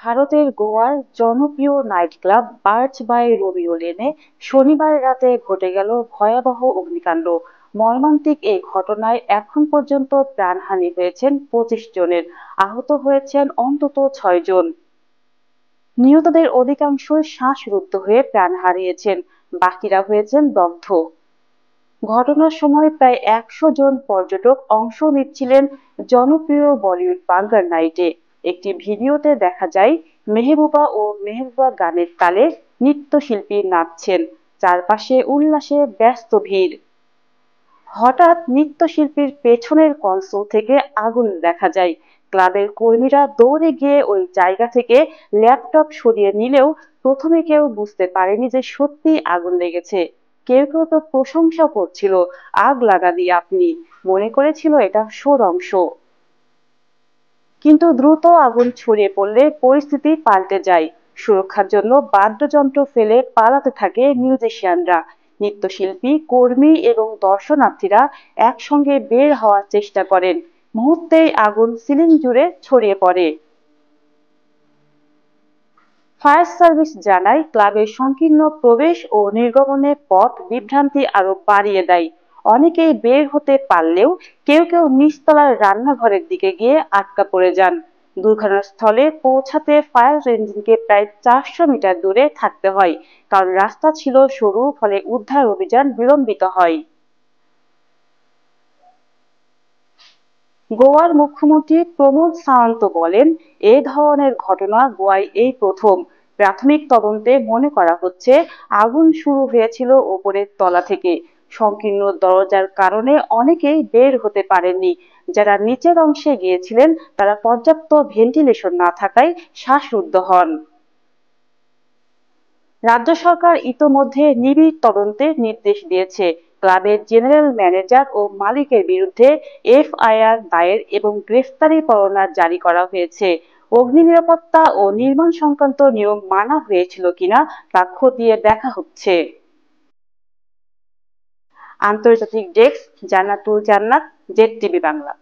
ভারতের গোয়ার জনপ্রিয় night club Birch by Romeo লেনে শনিবার রাতে ঘটে গেল ভয়াবহ অগ্নিকাণ্ড। মর্মান্তিক এই ঘটনায় এখন পর্যন্ত প্রাণহানি হয়েছেন 25 জনের, আহত হয়েছেন অন্তত 6 জন। নিহতদের অধিকাংশই শ্বাসরুদ্ধ হয়ে প্রাণ হারিয়েছেন, বাকিরা হয়েছেন দগ্ধ। ঘটনার সময় প্রায় 100 জন পর্যটক অংশ নিচ্ছিলেন জনপ্রিয় বলিউড বাংগার নাইটে। একটি ভিডিওতে দেখা যায় মেহবুবা ও মেহবুবা গানের তালে নৃত্যশিল্পী নাচছেন, চারপাশে উল্লাসে ব্যস্ত ভিড়। হঠাৎ নৃত্যশিল্পীর পেছনের কনসোল থেকে আগুন দেখা যায়। ক্লাবের কর্মীরা দৌড়ে গিয়ে ওই জায়গা থেকে ল্যাপটপ সরিয়ে নিলেও প্রথমে কেউ বুঝতে পারেনি যে সত্যি আগুন লেগেছে। কেউ কেউ তো প্রশংসা করছিল, আগ লাগালি আপনি, মনে করেছিল এটা শোর অংশ। কিন্তু দ্রুত আগুন ছড়িয়ে পড়লে পরিস্থিতি পাল্টে যায়। সুরক্ষার জন্য বাদ্যযন্ত্র ফেলে পালাতে থাকে মিউজিশিয়ানরা। নৃত্যশিল্পী, কর্মী এবং দর্শনার্থীরা একসঙ্গে বের হওয়ার চেষ্টা করেন। মুহূর্তেই আগুন সিলিং জুড়ে ছড়িয়ে পড়ে। ফায়ার সার্ভিস জানায়, ক্লাবের সংকীর্ণ প্রবেশ ও নির্গমনের পথ বিভ্রান্তি আরো বাড়িয়ে দেয়। অনেকেই বের হতে পারলেও কেউ কেউ নিচতলার রান্নাঘরের দিকে গিয়ে আটকা পড়ে যান। দুর্ঘটনাস্থলে পৌঁছাতে ফায়ার ইঞ্জিনকে প্রায় 400 মিটার দূরে থাকতে হয়, কারণ রাস্তা ছিল সরু, ফলে উদ্ধার অভিযান বিলম্বিত হয়। গোয়ার মুখ্যমন্ত্রী প্রমোদ সাওন্ত বলেন, এ ধরনের ঘটনা গোয়ায় এই প্রথম। প্রাথমিক তদন্তে মনে করা হচ্ছে আগুন শুরু হয়েছিল ওপরের তলা থেকে। সংকীর্ণ দরজার কারণে অনেকেই বের হতে পারেননি। যারা নিচের অংশে গিয়েছিলেন তারা পর্যাপ্ত ভেন্টিলেশন না থাকায় শ্বাসরুদ্ধ হন। রাজ্য সরকার ইতোমধ্যে নিবিড় তদন্তের নির্দেশ দিয়েছে। ক্লাবের জেনারেল ম্যানেজার ও মালিকের বিরুদ্ধে এফআইআর দায়ের এবং গ্রেফতারি পরোয়ানা জারি করা হয়েছে। অগ্নি নিরাপত্তা ও নির্মাণ সংক্রান্ত নিয়ম মানা হয়েছিল কিনা তা খতিয়ে দেখা হচ্ছে। আন্তর্জাতিক ডেস্ক, জান্নাতুল জান্নাত, জেড টিভি বাংলা।